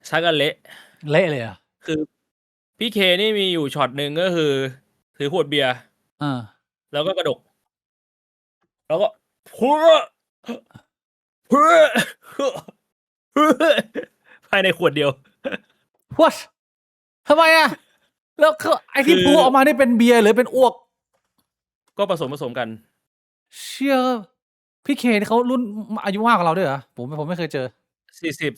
ซักกันเละเละเลยอ่ะคือพี่เคนี่มีอยู่ช็อตหนึ่งก็คือถือขวดเบียร์แล้วก็กระดกแล้วก็พูดพูดภายในขวดเดียวwhat ทำไมอ่ะแล้วไอ้ที่พูออกมานี่เป็นเบียร์หรือเป็นอ้วกก็ผสมกันเชื่อพี่เคนี่เขารุ่นอายุมากกว่าเราด้วยเหรอผมไม่เคยเจอ40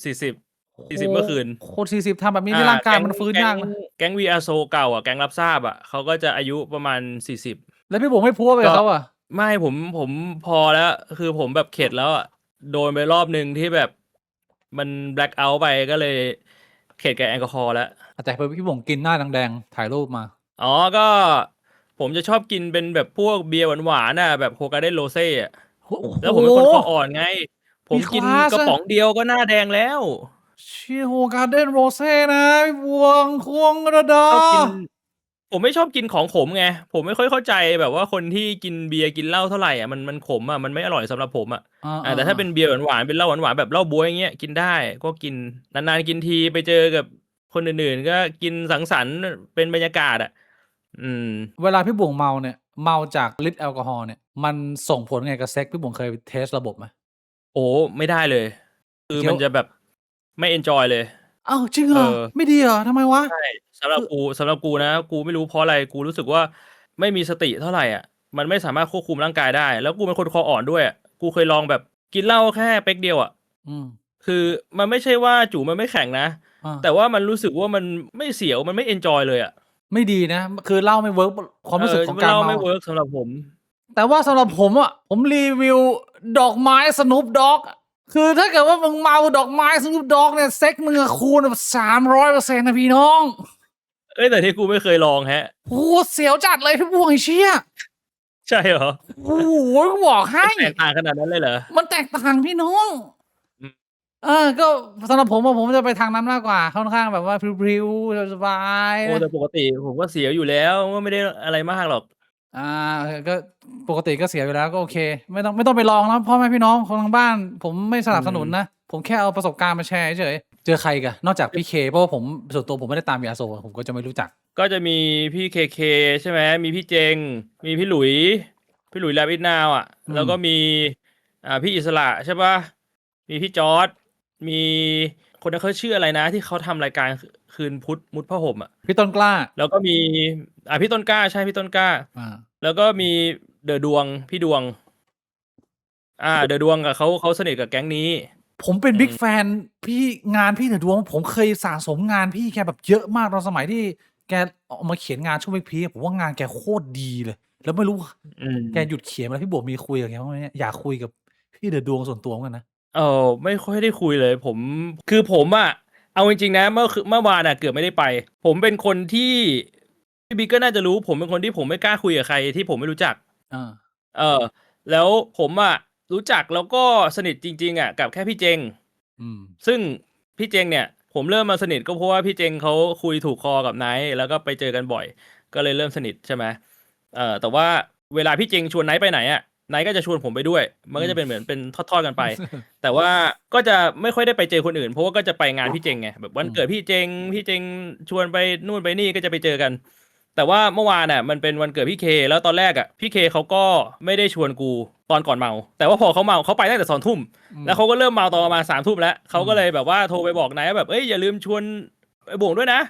เมื่อคืนคน40ทำแบบนี้ในร่างกายมันฟื้นยากนะแก๊งวีอาร์โซเก่าอ่ะแก๊งรับทราบอ่ะเขาก็จะอายุประมาณ40แล้วพี่บอกไม่พูดไปเขาอ่ะไม่ผมพอแล้วคือผมแบบเข็ดแล้วอ่ะโดนไปรอบนึงที่แบบมันแบล็คเอาท์ไปก็เลยเข็ดกับแอลกอฮอล์แล้วแต่พี่บ่งกินหน้าแดงๆถ่ายรูปมาอ๋อก็ผมจะชอบกินเป็นแบบพวกเบียร์หวานๆน่ะแบบโคกาเด้โรเซ่อะแล้วผมเป็นคนคออ่อนไงผมกินกระป๋องเดียวก็หน้าแดงแล้วเชียโฮการ์เด้นโรเซ่นะบวงควงกระดาชอบกินผมไม่ชอบกินของขมไงผมไม่ค่อยเข้าใจแบบว่าคนที่กินเบียร์กินเหล้าเท่าไหร่อ่ะมันขมอ่ะมันไม่อร่อยสำหรับผมอ่ะแต่ถ้าเป็นเบียร์หวานๆเป็นเหล้าหวานๆแบบเหล้าบ๊วยอย่างเงี้ยกินได้ก็กินนานๆกินทีไปเจอกับคนอื่นๆก็กินสังสรรค์เป็นบรรยากาศอ่ะเวลาพี่บุ๋งเมาเนี่ยเมาจากฤทธิ์แอลกอฮอล์เนี่ยมันส่งผลไงกับเซ็กพี่บุ๋งเคยเทสระบบไหมโอ้ไม่ได้เลยคือมันจะแบบไม่เอนจอยเลยอ้าวจริงเหรอไม่ดีเหรอทำไมวะใช่สำหรับกูนะกูไม่รู้เพราะอะไรกูรู้สึกว่าไม่มีสติเท่าไหร่อ่ะมันไม่สามารถควบคุมร่างกายได้แล้วกูเป็นคนคออ่อนด้วยกูเคยลองแบบกินเหล้าแค่เป๊กเดียวอ่ะคือมันไม่ใช่ว่าจู่มันไม่แข็งนะแต่ว่ามันรู้สึกว่ามันไม่เสียวมันไม่เอนจอยเลยอ่ะไม่ดีนะคือเหล้าไม่เวิร์กความรู้สึกของการเมาไม่เวิร์กสำหรับผมแต่ว่าสำหรับผมอ่ะผมรีวิวดอกไม้สนุปด็อกคือถ้าเกิดว่ามึงเมาดอกไม้สนุปด็อกเนี่ยเซ็กมึงอะคูณแบบ300%นะพี่น้องแต่ที่กูไม่เคยลองฮะโอ้เสียวจัดเลยพี่บวงไอ้เชี่ยใช่เหรอโอ้โหบอกให้แตกต่างขนาดนั้นเลยเหรอมันแตกต่างพี่น้องก็สำหรับผมจะไปทางนั้นมากกว่าค่อนข้างแบบว่าพริ้วๆสบายโอ้แต่ปกติผมก็เสียวอยู่แล้วก็ไม่ได้อะไรมากหรอกก็ปกติก็เสียอยู่แล้วก็โอเคไม่ต้องไปลองนะพ่อแม่พี่น้องคนทางบ้านผมไม่สนับสนุนนะผมแค่เอาประสบการณ์มาแชร์เฉยเจอใครกันนอกจากพี่เคเพราะว่าผมส่วนตัวผมไม่ได้ตามยาโซผมก็จะไม่รู้จักก็จะมีพี่เคใช่ไหมมีพี่เจงมีพี่หลุยแลบอิทนาวอ่ะแล้วก็มีพี่อิสระใช่ปะมีพี่จอร์ดมีคนนั้นเขาชื่ออะไรนะที่เขาทำรายการคืนพุธมุดผ้าห่มอ่ะพี่ต้นกล้าแล้วก็มีพี่ต้นกล้าใช่พี่ต้นกล้าแล้วก็มีเดอะดวงพี่ดวงเดอะดวงกับเขาสนิทกับแก๊งนี้ผมเป็นบิ๊กแฟนพี่งานพี่เดอะดวงผมเคยสะสมงานพี่แกแบบเยอะมากตอนสมัยที่แกเอามาเขียนงานช่วงพีผมว่างานแกโคตรดีเลยแล้วไม่รู้แกหยุดเขียนแล้วพี่บวกมีคุยกับแกบ้างไหมเนี่ยอยากคุยกับพี่เดอะดวงส่วนตัวกันนะไม่ค่อยได้คุยเลยคือผมอะเอาจริงๆนะเมื่อวานอะเกือบไม่ได้ไปผมเป็นคนที่พี่บิ๊กก็น่าจะรู้ผมเป็นคนที่ผมไม่กล้าคุยกับใครที่ผมไม่รู้จักแล้วผมอะรู้จักแล้วก็สนิทจริงๆอะกับแค่พี่เจงซึ่งพี่เจงเนี่ยผมเริ่มมาสนิทก็เพราะว่าพี่เจงเขาคุยถูกคอกับไนท์แล้วก็ไปเจอกันบ่อยก็เลยเริ่มสนิทใช่ไหมแต่ว่าเวลาพี่เจงชวนไนท์ไปไหนอะไนท์ก็จะชวนผมไปด้วยมันก็จะเป็นเหมือนเป็นทอดๆกันไปแต่ว่าก็จะไม่ค่อยได้ไปเจอคนอื่นเพราะว่าก็จะไปงานพี่เจงไงแบบวันเกิดพี่เจงชวนไปนู่นไปนี่ก็จะไปเจอกันแต่ว่าเมื่อวานอ่ะมันเป็นวันเกิดพี่เคแล้วตอนแรกอ่ะพี่เคเขาก็ไม่ได้ชวนกูตอนก่อนเมาแต่ว่าพอเขาเมาเขาไปตั้งแต่2 ทุ่มแล้วเขาก็เริ่มเมาตอนประมาณ3 ทุ่มแล้วเขาก็เลยแบบว่าโทรไปบอกไนท์แบบอย่าลืมชวนไอ้บ่วงด้วยนะ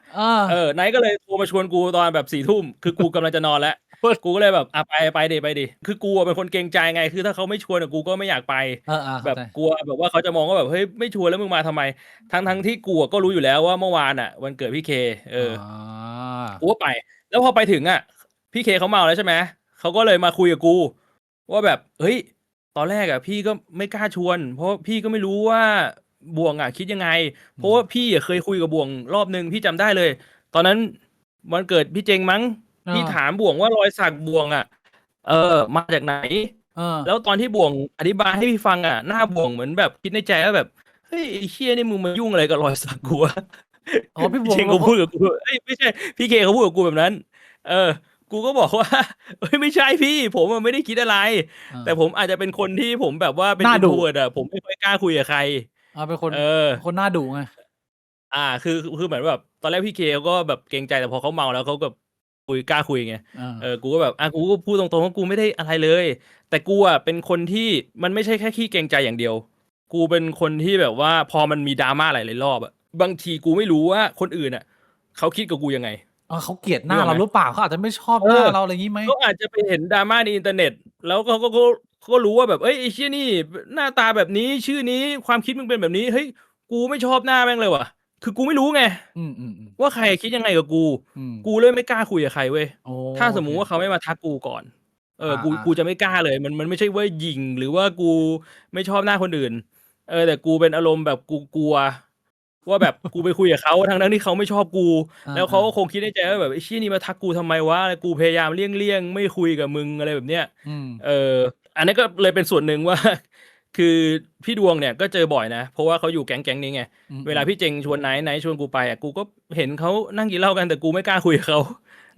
ไนท์ก็เลยโทรมาชวนกูตอนแบบ4 ทุ่มคือกูกำลังจะนอนแล้วกูก็เลยแบบไปดิคือกูเป็นคนเกรงใจไงคือถ้าเขาไม่ชวนกูก็ไม่อยากไปแบบกลัวแบบว่าเขาจะมองว่าแบบเฮ้ยไม่ชวนแล้วมึงมาทำไมทั้งที่กูก็รู้อยู่แล้วว่าเมื่อวานอ่ะวันเกิดพี่เคกูก็ไปแล้วพอไปถึงอ่ะพี่เคเขาเมาแล้วใช่ไหมเขาก็เลยมาคุยกับกูว่าแบบเฮ้ยตอนแรกอ่ะพี่ก็ไม่กล้าชวนเพราะพี่ก็ไม่รู้ว่าบ่วงอ่ะคิดยังไงเพราะว่าพี่เคยคุยกับบ่วงรอบนึงพี่จำได้เลยตอนนั้นวันเกิดพี่เจงมั้งพี่ถามบ่วงว่ารอยสักบ่วงอ่ะมาจากไหนแล้วตอนที่บ่วงอธิบายให้พี่ฟังอ่ะหน้าบ่วงเหมือนแบบคิดในใจว่าแบบเฮ้ยไอ้เชี่ยนี่มึงมายุ่งอะไรกับรอยสักกูวะพี่บ่วงเชงกูพูดกับกูไม่ใช่พี่เคเขาพูดกับกูแบบนั้นกูก็บอกว่าไม่ใช่พี่ผมไม่ได้คิดอะไรแต่ผมอาจจะเป็นคนที่ผมแบบว่าเป็นอินโทรเวิร์ตอะผมไม่ค่อยกล้าคุยกับใครเป็นคนหน้าดุไง คือเหมือนแบบตอนแรกพี่เคเขาก็แบบเกรงใจแต่พอเขาเมาแล้วเขาก็กล้าคุยไง กูก็แบบกูก็พูดตรงๆว่ากูไม่ได้อะไรเลย แต่กูอ่ะเป็นคนที่มันไม่ใช่แค่ขี้เกรงใจอย่างเดียว กูเป็นคนที่แบบว่าพอมันมีดราม่าหลายๆรอบอ่ะบางทีกูไม่รู้ว่าคนอื่นอ่ะเขาคิดกับกูยังไงเขาเกลียดห นึ น้าก ออก เรา ไหม หรือเปล่าเขาอาจจะไม่ชอบหเออ น้าเราอะไรอย่างนี้ไหม เขาอาจจะไปเห็นดราม่าในอินเทอร์เน็ต แล้วเขาก็รู้ว่าแบบเอ้ยไอ้เชี่ยนี่หน้าตาแบบนี้ชื่อนี้ความคิดมึงเป็นแบบนี้เฮ้ยกูไม่ชอบหน้าแม่งเลยว่ะคือกูไม่รู้ไง อืมว่าใครคิดยังไงกับกู อืม กูเลยไม่กล้าคุยกับใครเว้ย โอ้ ถ้าสม โอ มุ เค ติว่าเขาไม่มาทักกูก่อน กู อ่า กูจะไม่กล้าเลย มันไม่ใช่ว่าหยิ่งหรือว่ากูไม่ชอบหน้าคนอื่น แต่กูเป็นอารมณ์แบบกูกลัว ว่าแบบกูไปคุยกับเขาทั้งที่เขาไม่ชอบกู แล้วเขาก็คงคิดในใจว่าแบบไอ้เชี่ยนี่มาทักกูทำไมวะกูพยายามเลี่ยงไม่คุยกับมึงอะไรแบบเนี้ย อืม อันนี้ก็เลยเป็นส่วนหนึ่งว่า คือพี่ดวงเนี่ยก็เจอบ่อยนะ เพราะว่าเขาอยู่แก๊งนี้ไง อืม เวลาพี่เจงชวนไหนชวนกูไปกูก็เห็นเขานั่งกินเหล้ากันแต่กูไม่กล้าคุยกับเขา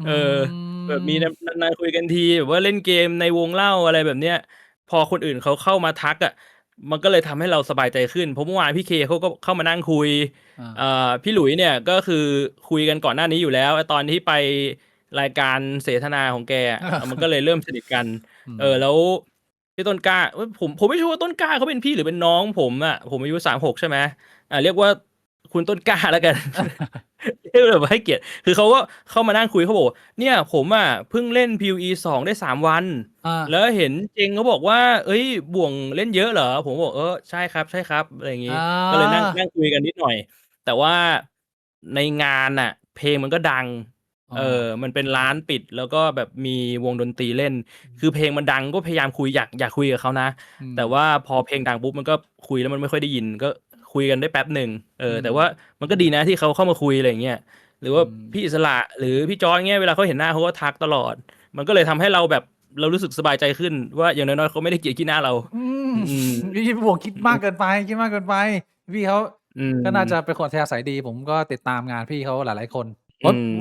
เออ แบบมีนานๆคุยกันทีแบบว่าเล่นเกมในวงเล่าอะไรแบบเนี้ย พอคนอื่นเขาเข้ามาทักอ่ะมันก็เลยทำให้เราสบายใจขึ้นเพราะเมื่อวานพี่เคเขาก็เข้ามานั่งคุย พี่หลุยเนี่ยก็คือคุยกันก่อนหน้านี้อยู่แล้วตอนที่ไปรายการเสทนาของแกมันก็เลยเริ่มสนิทกัน แล้วพี่ต้นกล้าผมไม่ชัวร์ว่าต้นกล้าเขาเป็นพี่หรือเป็นน้องผมผมอายุ36ใช่ไหมเรียกว่าคุณต้นกล้าแล้วกัน เรียกแบบให้เกียรติคือเขาก็เข้ามานั่งคุยเขาบอกเนี่ยผมเพิ่งเล่น POE 2ได้3 วันแล้วเห็นเจงเขาบอกว่าเอ้ยบ่วงเล่นเยอะเหรอผมบอกใช่ครับอะไรอย่างงี้ก็เลยนั่งคุยกันนิดหน่อยแต่ว่าในงานเพลงมันก็ดังมันเป็นร้านปิดแล้วก็แบบมีวงดนตรีเล่น คือเพลงมันดังก็พยายามคุยอยากคุยกับเขานะ แต่ว่าพอเพลงดังปุ๊บมันก็คุยแล้วมันไม่ค่อยได้ยินก็คุยกันได้แป๊บหนึ่งแต่ว่ามันก็ดีนะที่เขาเข้ามาคุยอะไรอย่างเงี้ยหรือว่าพี่อิสระหรือพี่จอร์จเงี้ยเวลาเขาเห็นหน้าเขาก็ทักตลอด มันก็เลยทำให้เราแบบเรารู้สึกสบายใจขึ้นว่าอย่างน้อยๆเขาไม่ได้เกลียดขี้หน้าเราพี่บวกคิดมากเกินไปพี่เขาก็น่าจะเป็นคนอัธยาศัยดีผมก็ติดตามงานพี่เขาหลายๆคน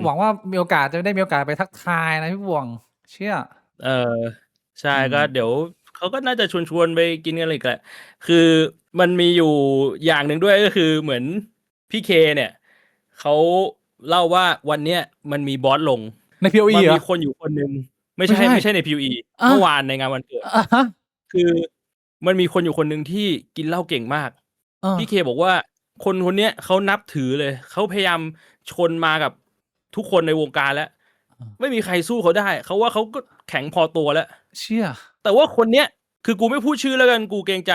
หวังว่ามีโอกาสจะได้มีโอกาสไปทักทายนะพี่บวงเชื่อใช่ก็เดี๋ยวเขาก็น่าจะชวนไปกินกันเลยแหละคือมันมีอยู่อย่างหนึ่งด้วยก็คือเหมือนพี่เคเนี่ยเขาเล่าว่าวันเนี้ยมันมีบอสลงใน POE มันเหรอมีคนอยู่คนหนึ่งไม่ใช่ใน POE เมื่อวานในงานวันเกิดคือมันมีคนอยู่คนหนึ่งที่กินเหล้าเก่งมากพี่เคบอกว่าคนเนี้ยเขานับถือเลยเขาพยายามชนมากับทุกคนในวงการแล้วไม่มีใครสู้เขาได้เขาว่าเขาก็แข็งพอตัวแล้วเชี่ยแต่ว่าคนเนี้ยคือกูไม่พูดชื่อแล้วกันกูเกรงใจ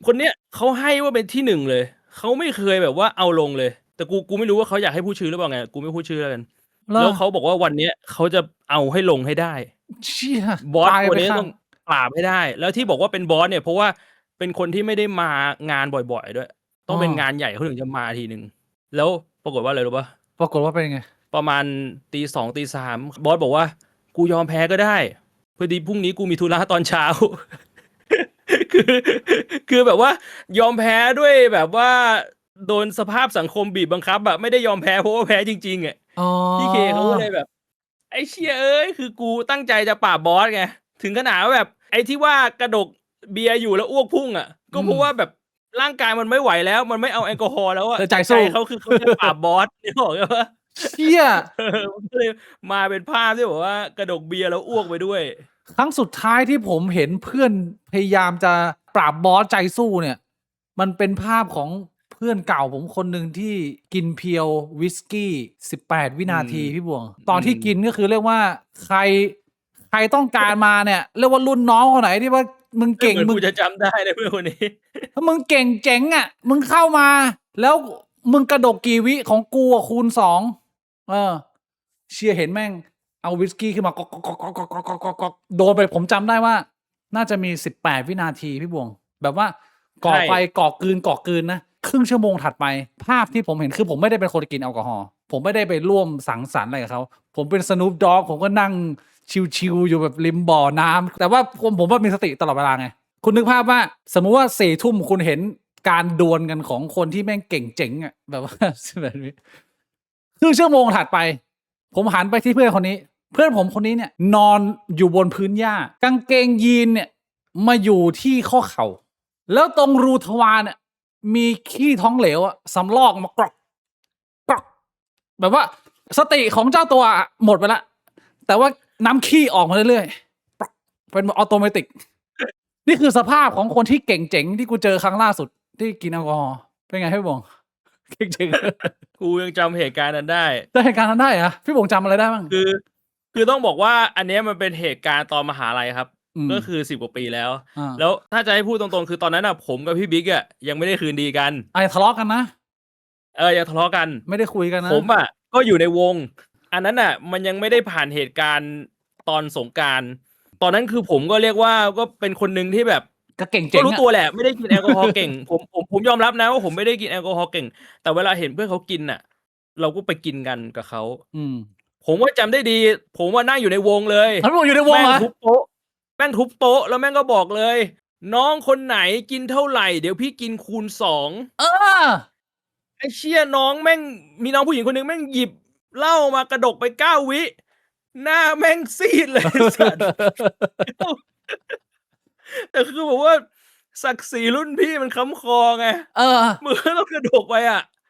คนเนี้ยเขาให้ว่าเป็นที่1เลยเขาไม่เคยแบบว่าเอาลงเลยแต่กูไม่รู้ว่าเขาอยากให้พูดชื่อหรือเปล่าไงกูไม่พูดชื่อแล้วกันแล้วเขาบอกว่าวันเนี้ยเขาจะเอาให้ลงให้ได้เชี่ยบอสตัวนี้ต้องปราบให้ได้แล้วที่บอกว่าเป็นบอสเนี่ยเพราะว่าเป็นคนที่ไม่ได้มางานบ่อยๆด้วยต้องเป็นงานใหญ่เขาถึงจะมาทีนึงแล้วปรากฏว่าอะไรรู้ป่ะปรากฏว่าเป็นไงประมาณตี 2ตี 3บอสบอกว่ากูยอมแพ้ก็ได้พอดีพรุ่งนี้กูมีธุระตอนเช้า คือแบบว่ายอมแพ้ด้วยแบบว่าโดนสภาพสังคมบีบบังคับไม่ได้ยอมแพ้เพราะว่าแพ้จริงๆพี่เคเขาก็เลยแบบไอ้เชี่ยคือกูตั้งใจจะปราบบอสไงถึงขนาดว่าแบบไอ้ที่ว่ากระดกเบียร์อยู่แล้วอ้วกพุ่งก็เพราะว่าแบบร่างกายมันไม่ไหวแล้วมันไม่เอาแอลกอฮอล์แล้วใจเขาคือเขาจะปราบบอสนี่บอกเลยว่าเชี่ยมันก็เลยมาเป็นภาพที่บอกว่ากระดกเบียร์แล้วอ้วกไปด้วยครั้งสุดท้ายที่ผมเห็นเพื่อนพยายามจะปราบบอสใจสู้เนี่ยมันเป็นภาพของเพื่อนเก่าผมคนหนึ่งที่กินเพียววิสกี้18 วินาทีพี่บวงตอนที่กินก็คือเรียกว่าใครต้องการมาเนี่ยเรียกว่ารุ่นน้องคนไหนที่ว่ามึงเก่งมึงจะจำได้เลยเพื่อนคนนี้ถ้ามึงเก่งเจ๋งมึงเข้ามาแล้วมึงกระดกกี่วิของกูคูณ2เชียร์เห็นแม่งเอาวิสกี้ขึ้นมาก็โดนไปผมจำได้ว่าน่าจะมี18 วินาทีพี่บวงแบบว่าก่อไปก่อกลืนนะครึ่งชั่วโมงถัดไปภาพที่ผมเห็นคือผมไม่ได้เป็นคนกินแอลกอฮอล์ผมไม่ได้ไปร่วมสังสรรค์อะไรกับเขาผมเป็นสนูปด็อกผมก็นั่งชิวๆอยู่แบบริมบ่อน้ำแต่ว่าผมว่ามีสติตลอดเวลาไงคุณนึกภาพว่าสมมุติว่า4 ทุ่มคุณเห็นการดวลกันของคนที่แม่งเก่งเจ๋งแบบว่าแบบนี้ครึ่งชั่วโมงถัดไปผมหันไปที่เพื่อนคนนี้เพื่อนผมคนนี้เนี่ยนอนอยู่บนพื้นหญ้ากางเกงยีนเนี่ยมาอยู่ที่ข้อเข่าแล้วตรงรูทวารเนี่ย มีขี้ท้องเหลวอะสำลอกมากรอกกรอกแบบว่าสติของเจ้าตัวหมดไปแล้วแต่ว่าน้ำขี้ออกมาเรื่อยๆปรอกเป็นออโตเมติกนี่คือสภาพของคนที่เก่งเจ๋งที่กูเจอครั้งล่าสุดที่กินแอลกอฮอล์เป็นไงพี่บงเก่งเจ๋ง กูยังจำเหตุการณ์นั้นได้ ได้เหตุการณ์นั้นได้เหรอพี่บงจำอะไรได้บ้าง คือต้องบอกว่าอันเนี้ยมันเป็นเหตุการณ์ตอนมหาลัยครับ ม ก็คือ10 กว่าปีแล้ว อ่า แล้วถ้าจะให้พูดตรงๆ คือตอนนั้นผมกับพี่บิ๊กยังไม่ได้คืนดีกัน ไอ้ทะเลาะกันนะ ยังทะเลาะกัน ไม่ได้คุยกันนะ ผมก็อยู่ในวง อันนั้นมันยังไม่ได้ผ่านเหตุการณ์ตอนสงกรานต์ตอนนั้นคือผมก็เรียกว่าก็เป็นคนหนึ่งที่แบบ ก็เก่ง ก็ เจ๋ง รู้ อะ ตัวแหละไม่ได้กินแอลกอฮอล์เก่ง ผมยอมรับนะว่าผมไม่ได้กินแอลกอฮอล์เก่ง แต่เวลาเห็นเพื่อนเขากินเราก็ไปกินกันกับเขา ผมว่าจำได้ดี ผมว่านั่งอยู่ในวงเลย เขาบอกอยู่ในวง แม่ เหรอ ทุบโต๊ะแม่งทุบโต๊ะแล้วแม่งก็บอกเลย น้องคนไหนกินเท่าไหร่เดี๋ยวพี่กินคูณ2 เออ ไอ้เชี่ยน้องแม่งมีน้องผู้หญิงคนหนึ่งแม่งหยิบเหล้ามากระดกไป9 วิหน้าแม่งซีดเลย สัตว์ แต่คือแบบว่าศักดิ์ศรีรุ่นพี่มันค้ำคอไง เออ มือต้องกระดกไป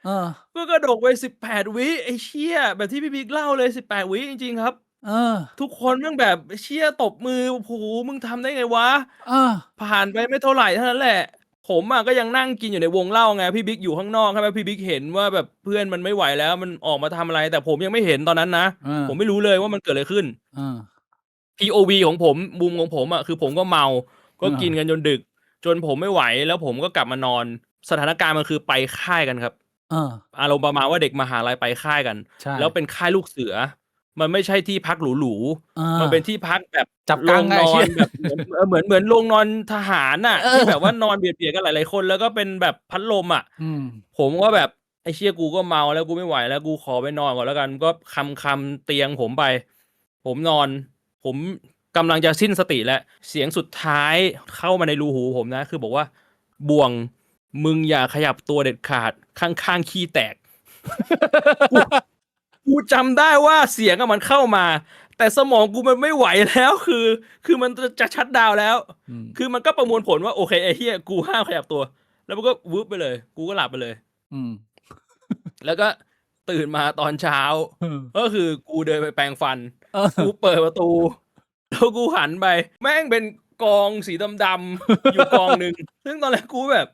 เออ ก็กระดกไป18 วิไอ้เชี่ยแบบที่พี่บิ๊กเล่าเลย18 วิจริงๆครับ เออ ทุกคนแม่งแบบเชี่ยตบมือโอ้โหมึงทำได้ไงวะ เออ ผ่านไปไม่เท่าไหร่เท่านั้นแหละ ผมก็ยังนั่งกินอยู่ในวงเหล้าไงพี่บิ๊กอยู่ข้างนอกใช่ไหมพี่บิ๊กเห็นว่าแบบเพื่อนมันไม่ไหวแล้วมันออกมาทำอะไร แต่ผมยังไม่เห็นตอนนั้นนะ ผมไม่รู้เลยว่ามันเกิดอะไรขึ้น POV ของผมมุมของผมคือผมก็เมาก็กินกันจนดึก จนผมไม่ไหวแล้วผมก็กลับมานอน สถานการณ์มันคือไปค่ายกันครับอารมณ์ประมาณว่าเด็กมหาลัยไปค่ายกัน แล้วเป็นค่ายลูกเสือ มันไม่ใช่ที่พักหรูๆมันเป็นที่พักแบบ จับ โร กลาง ง ไง นอ เชี่ น ย แบบเหมือนโรงนอนทหารที่แบบว่านอนเบียดๆกันหลายๆคนแล้วก็เป็นแบบพัดลมผมก็แบบไอ้เชี่ยกูก็เมาแล้วกูไม่ไหวแล้วกูขอไปนอนก่อนแล้วกันก็คำเตียงผมไป ผมนอน ผมกำลังจะสิ้นสติแล้วเสียงสุดท้ายเข้ามาในรูหูผมนะ คือบอกว่าบ่วงมึงอย่าขยับตัวเด็ดขาดข้างๆขี้แตก กูจำได้ว่าเสียงมันเข้ามา แต่สมองกูมันไม่ไหวแล้วคือมันจะชัตดาวน์แล้ว คือมันก็ประมวลผลว่าโอเคไอ้เหี้ยกูห้ามขยับตัว แล้วมันก็วืบไปเลย กูก็หลับไปเลย แล้วก็ตื่นมาตอนเช้า ก็คือกูเดินไปแปรงฟัน กูเปิดประตู แล้วกูหันไป แม่งเป็นกองสีดำๆ อยู่กองหนึ่ง ซึ่งตอนแรกกูแบบ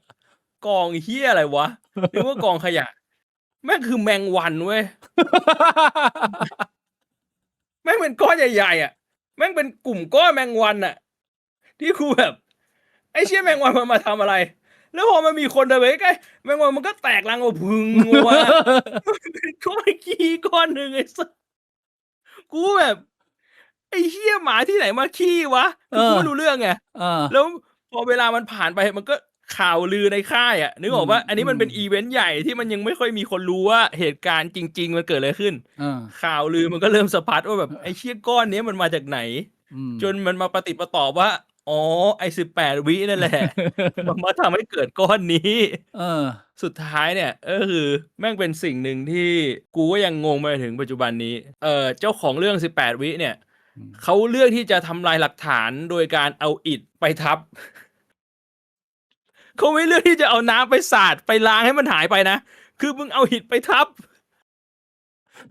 กองเหี้ยอะไรวะนึกว่ากองขยะ แม่งคือแมงวันเว้ย แม่งเป็นก้อนใหญ่ๆแม่งเป็นกลุ่มก้อนแมงวันที่กูแบบ ไอ้เชี่ยแมงวันมันมาทำอะไร แล้วพอมันมีคนเดินไปใกล้แมงวันมันก็แตกรังออกพึ่งวะ เป็นก้อนขี้ก้อนหนึ่งไอ้สัสกูแบบไอ้เหี้ยหมาที่ไหนมาขี้วะคือกูไม่รู้เรื่องไงแล้วพอเวลามันผ่านไปมันก็ข่าวลือในค่ายนึกออกว่าอันนี้มันเป็นอีเวนต์ใหญ่ที่มันยังไม่ค่อยมีคนรู้ว่าเหตุการณ์จริงๆมันเกิดอะไรขึ้นข่าวลือมันก็เริ่มสะพัดว่าแบบไอ้เชี่ยก้อนนี้มันมาจากไหนจนมันมาประติดประต่อว่าอ๋อไอ้18 วินั่นแหละ มันมาทำให้เกิดก้อนนี้สุดท้ายเนี่ยคือแม่งเป็นสิ่งหนึ่งที่กูก็ยังงงมาถึงปัจจุบันนี้เจ้าของเรื่อง18 วิเนี่ยเขาเลือกที่จะทำลายหลักฐานโดยการเอาอิฐไปทับ เขาไม่เลือกที่จะเอาน้ำไปสาดไปล้างให้มันหายไปนะคือมึงเอาหินไปทับ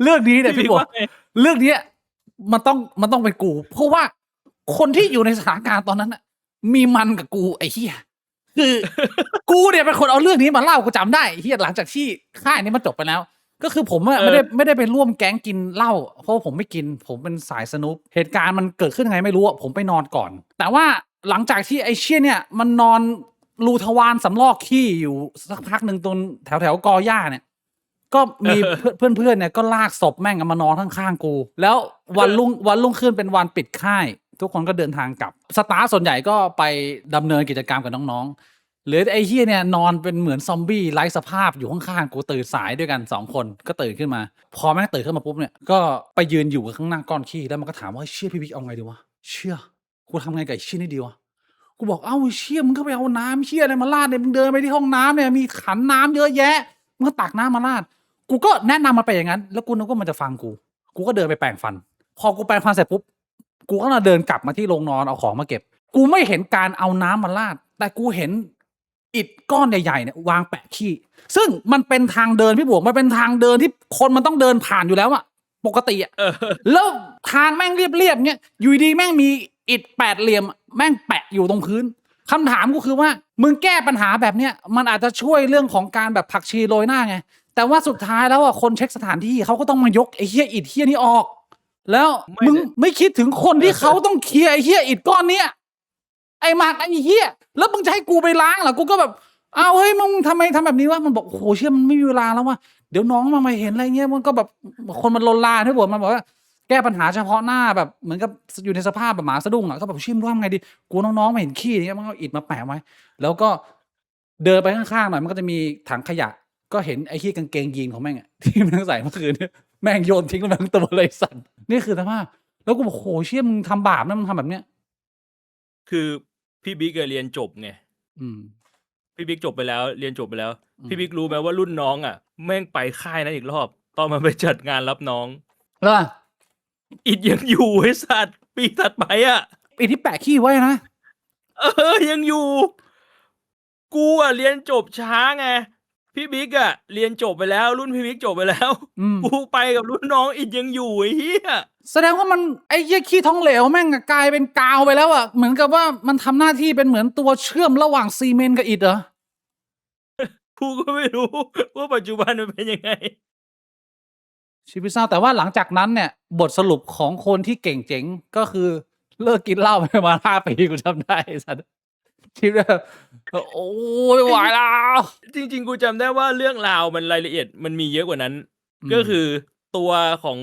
เรื่องนี้เนี่ยพี่บอกเรื่องนี้มันต้องเป็นกู เพราะว่าคนที่อยู่ในสถานการณ์ตอนนั้นมีมันกับกูไอ้เหี้ยคือ กูเนี่ยเป็นคนเอาเรื่องนี้มาเล่ากูจำได้เหี้ยหลังจากที่ค่ายนี้มันจบไปแล้ว ก็คือผมไม่ได้ไปร่วมแก๊งกินเหล้าเพราะผมไม่กินผมเป็นสายสนุกเหตุการณ์มันเกิดขึ้นยังไงไม่รู้ผมไปนอนก่อน แต่ว่าหลังจากที่ไอ้เชี่ยเนี่ยมันนอนรูทวารสำลอกขี้อยู่สักพักหนึ่งตรงแถวกอหญ้าเนี่ยก็มีเพื่อนเนี่ยก็ลากศพแม่งมานอนข้างๆกูแล้ววันรุ่งขึ้นเป็นวันปิดค่ายทุกคนก็เดินทางกลับสตาฟส่วนใหญ่ก็ไปดำเนินกิจกรรมกับน้องๆหรือไอ้เหี้ยเนี่ยนอนเป็นเหมือนซอมบี้ไร้สภาพอยู่ข้างๆกูตื่นสายด้วยกัน2 คนก็ตื่นขึ้นมาพอแม่งตื่นขึ้นมาปุ๊บเนี่ยก็ไปยืนอยู่ข้างหน้าก้อนขี้แล้วมันก็ถามว่าเชี่ยพี่บิ๊กเอาไงดีวะเชี่ยกูทำไงกับไอ้เชี่ยนี่ดีวะกูบอกเอ้าเชี่ยมึงก็ไปเอาน้ำเชี่ยอะไรมาราดเนี่ยมึงเดินไปที่ห้องน้ำเนี่ยมีขันน้ำเยอะแยะมึงก็ตักน้ำมาราดกูก็แนะนำมาไปอย่างนั้นแล้วกูนึกว่ามันจะฟังกูก็เดินไปแปรงฟันพอกูแปรงฟันเสร็จปุ๊บกูก็เดินกลับมาที่โรงนอนเอาของมาเก็บกูไม่เห็นการเอาน้ำมาราดแต่กูเห็น อิฐก้อนใหญ่ๆเนี่ยวางแปะขี้ซึ่งมันเป็นทางเดินพี่บวกมันเป็นทางเดินที่คนมันต้องเดินผ่านอยู่แล้วอะปกติอะแล้วทางแม่งเรียบๆเงี้ยอยู่ดีแม่งมีอิฐแปดเหลี่ยมแม่งแปะอยู่ตรงพื้นคำถามก็คือว่ามึงแก้ปัญหาแบบเนี้ยมันอาจจะช่วยเรื่องของการแบบผักชีโรยหน้าไงแต่ว่าสุดท้ายแล้วอ่ะคนเช็คสถานที่เขาก็ต้องมายกไอ้เหี้ยอิฐเหี้ยนี้ออกแล้วมึงไม่คิดถึงคนที่เขาต้องเคลียร์ไอ้เหี้ยอิฐก้อนเนี้ยไอ้หมากไอ้เหี้ยแล้วมึงจะให้กูไปล้างเหรอกูก็แบบเอาเฮ้ยมึงทำไมทำแบบนี้วะมันบอกโอ้โหเชื่อมันไม่มีเวลาแล้วว่ะเดี๋ยวน้องมาเห็นอะไรเงี้ยมันก็แบบคนมันลนลานที่บอกมันบอกว่าแก้ปัญหาเฉพาะหน้าแบบเหมือนกับอยู่ในสภาพแบบหมาสะดุ้งอ่ะก็แบบชิมว่าไงดีกูน้องๆมาเห็นขี้อย่างเงี้ยมันเอาอิฐมาแปะไว้แล้วก็เดินไปข้างๆหน่อยมันก็จะมีถังขยะก็เห็นไอ้ขี้กางเกงยีนของแม่งอ่ะที่มันใส่เมื่อคืนเนี่ยแม่งโยนทิ้งลงไปทั้งตัวเลยสั่นนี่คือสภาพแล้วกูบอกโหเชี่ยมึงทำบาปนะมึงทำแบบเนี้ยคือพี่บิ๊กเรียนจบไง อืม พี่บิ๊กจบไปแล้วเรียนจบไปแล้วพี่บิ๊กรู้ไหมว่ารุ่นน้องอ่ะแม่งไปค่ายนั้นอีกรอบตอนมันไปจัดงานรับน้องอิดยังอยู่ไอ้สัตว์ปีถัดไปอ่ะอิดที่แปะขี้ไว้นะยังอยู่กูอ่ะเรียนจบช้าไงพี่บิ๊กอ่ะเรียนจบไปแล้วรุ่นพี่บิ๊กจบไปแล้วกูไปกับรุ่นน้องอิดยังอยู่ไอ้เหี้ยแสดงว่ามันไอ้เหี้ยขี้ท้องเหลวแม่งกลายเป็นกาวไปแล้วอ่ะเหมือนกับว่ามันทำหน้าที่เป็นเหมือนตัวเชื่อมระหว่างซีเมนต์กับอิฐเหรอกูก็ไม่รู้ว่าปัจจุบันมันเป็นยังไงชีวิตเศร้าแต่ว่าหลังจากนั้นเนี่ยบทสรุปของคนที่เก่งเจ๋งก็คือเลิกกินเหล้าไปประมาณ5 ปีกูจำได้สัตว์ชีวิตแบบโอ้ยไหวแล้วจริงๆกูจำได้ว่าเรื่องราวมันรายละเอียดมันมีเยอะกว่านั้นก็คือตัวของ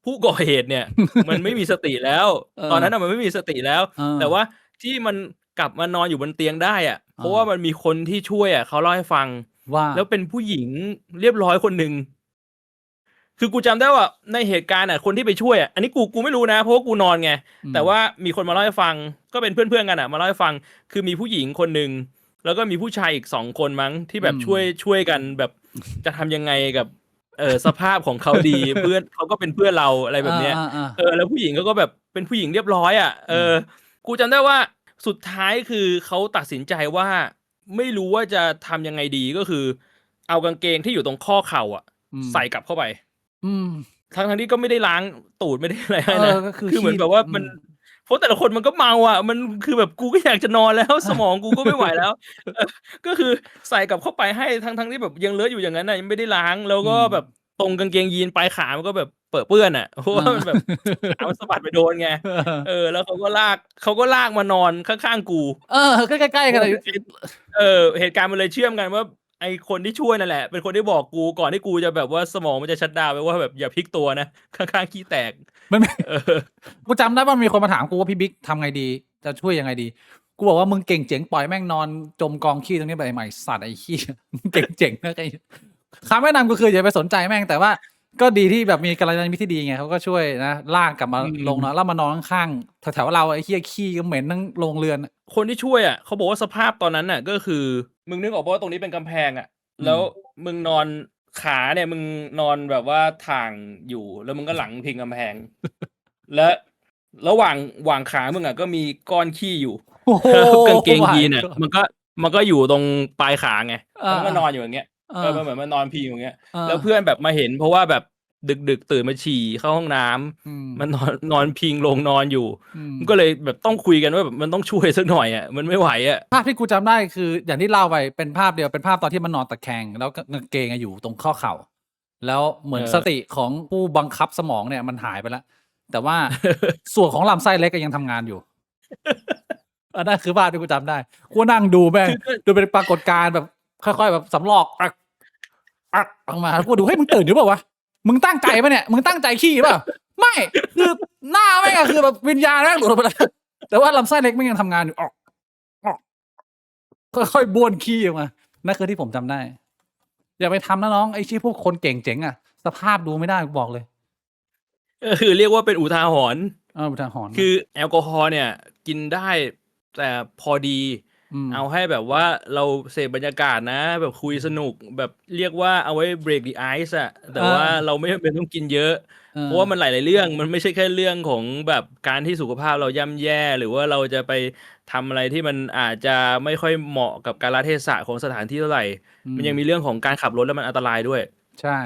ผู้ก่อเหตุเนี่ยมันไม่มีสติแล้วตอนนั้นมันไม่มีสติแล้วแต่ว่าที่มันกลับมานอนอยู่บนเตียงได้อ่ะเพราะว่ามันมีคนที่ช่วยอ่ะเขาเล่าให้ฟังว่าแล้วเป็นผู้หญิงเรียบร้อยคนหนึ่งคือกูจำได้ว่าในเหตุการณ์อ่ะคนที่ไปช่วยอ่ะอันนี้กูไม่รู้นะเพราะว่ากูนอนไงแต่ว่ามีคนมาเล่าให้ฟังก็เป็นเพื่อนๆกันอ่ะมาเล่าให้ฟังคือมีผู้หญิงคนหนึ่งแล้วก็มีผู้ชายอีก2 คนมั้งที่แบบช่วยกันแบบจะทำยังไงกับสภาพของเขาดีเพื่อนเขาก็เป็นเพื่อนเราอะไรแบบเนี้ยแล้วผู้หญิงก็แบบเป็นผู้หญิงเรียบร้อยอ่ะกูจำได้ว่าสุดท้ายคือเขาตัดสินใจว่าไม่รู้ว่าจะทำยังไงดีก็คือเอากางเกงที่อยู่ตรงข้อเข่าอ่ะใส่กลับเข้าไปทั้งที่ก็ไม่ได้ล้างตูดไม่ได้อะไรนะคือเหมือนแบบว่ามันเพราะแต่ละคนมันก็เมาอ่ะมันคือแบบกูก็อยากจะนอนแล้วสมองกูก็ไม่ไหวแล้วก็คือใส่กลับเข้าไปให้ทั้งที่แบบยังเลอะอยู่อย่างนั้นน่ะยังไม่ได้ล้างแล้วก็แบบตรงกางเกงยีนปลายขามันก็แบบเปื้อนอ่ะเพราะว่ามันแบบขามันสะบัดไปโดนไงแล้วเขาก็ลากมานอนข้างๆกูใกล้ๆกันเลยเหตุการณ์มันเลยเชื่อมกันว่าไอคนที่ช่วยนั่นแหละเป็นคนที่บอกกูก่อนที่กูจะแบบว่าสมองมันจะชัตดาวน์ไปว่าแบบอย่าพลิกตัวนะข้างๆขี้แตกมันกูจำได้ว่ามีคนมาถามกูว่าพี่บิ๊กทำไงดีจะช่วยยังไงดีกูบอกว่ามึงเก่งเจ๋งปล่อยแม่งนอนจมกองขี้ตรงนี้ไปใหม่สัตว์ไอ้ขี้เก่งเจ๋งนะไอ้คำแนะนำก็คืออย่าไปสนใจแม่งแต่ว่าก็ดีที่แบบมีกัลยาณมิตรที่ดีไงเขาก็ช่วยนะลากกลับมาลงนะแล้วมานอนข้างๆแถวๆเราไอ้ขี้ก็เหม็นทั้งโรงเรือนคนที่ช่วยอ่ะเขาบอกว่าสภาพตอนนั้นน่ะก็คือมึงนึกออกป่ะว่าตรงนี้เป็นกำแพงอ่ะแล้วมึงนอนขาเนี่ยมึงนอนแบบว่าถ่างอยู่แล้วมึงก็หลังพิงกำแพงและระหว่างขามึงอ่ะก็มีก้อนขี้อยู่กางเกงยีนเนี่ยมันก็อยู่ตรงปลายขาไงมันก็นอนอยู่อย่างเงี้ยมันเหมือนมันนอนพิงอย่างเงี้ยแล้วเพื่อนแบบมาเห็นเพราะว่าแบบดึกตื่นมาฉี่เข้าห้องน้ำมันนอนพิงลงนอนอยู่มันก็เลยแบบต้องคุยกันว่าแบบมันต้องช่วยสักหน่อยอ่ะมันไม่ไหวอ่ะภาพที่กูจำได้คืออย่างที่เล่าไปเป็นภาพเดียวเป็นภาพตอนที่มันนอนตะแคงแล้วกางเกงอยู่ตรงข้อเข่าแล้วเหมือนสติของผู้บังคับสมองเนี่ยมันหายไปแล้วแต่ว่าส่วนของลำไส้เล็กก็ยังทำงานอยู่อันนั้นคือภาพที่กูจำได้กูนั่งดูแม่งดูเป็นปรากฏการณ์แบบค่อยๆแบบสำลอกออกมากูดูให้มึงตื่นหรือเปล่าวะมึงตั้งใจปะเนี่ยมึงตั้งใจขี้ป่ะไม่คือหน้าแม่งอะคือแบบวิญญาณแม่งหลุดออกไปแล้วแต่ว่าลำไส้เล็กไม่ยังทำงานอยู่ออกค่อยๆบ้วนขี้ออกมานั่นคือที่ผมจำได้อย่าไปทำนะน้องไอ้ชี้พวกคนเก่งเจ๋งอะสภาพดูไม่ได้กูบอกเลยคือเรียกว่าเป็นอุทาหรณ์อุทาหรณ์คือแอลกอฮอล์เนี่ยกินได้แต่พอดีเอาให้แบบว่าเราเสพบรรยากาศนะแบบคุยสนุกแบบเรียกว่าเอาไว้ break the ice อะแต่ว่าเราไม่จำเป็นต้องกินเยอะเพราะว่ามันหลายๆเรื่องมันไม่ใช่แค่เรื่องของแบบการที่สุขภาพเราย่ำแย่หรือว่าเราจะไป ทำอะไรที่มันอาจจะไม่ค่อยเหมาะกับกาลเทศะของสถานที่เท่าไหร่ มันยังมีเรื่องของการขับรถแล้วมันอันตรายด้วย ใช่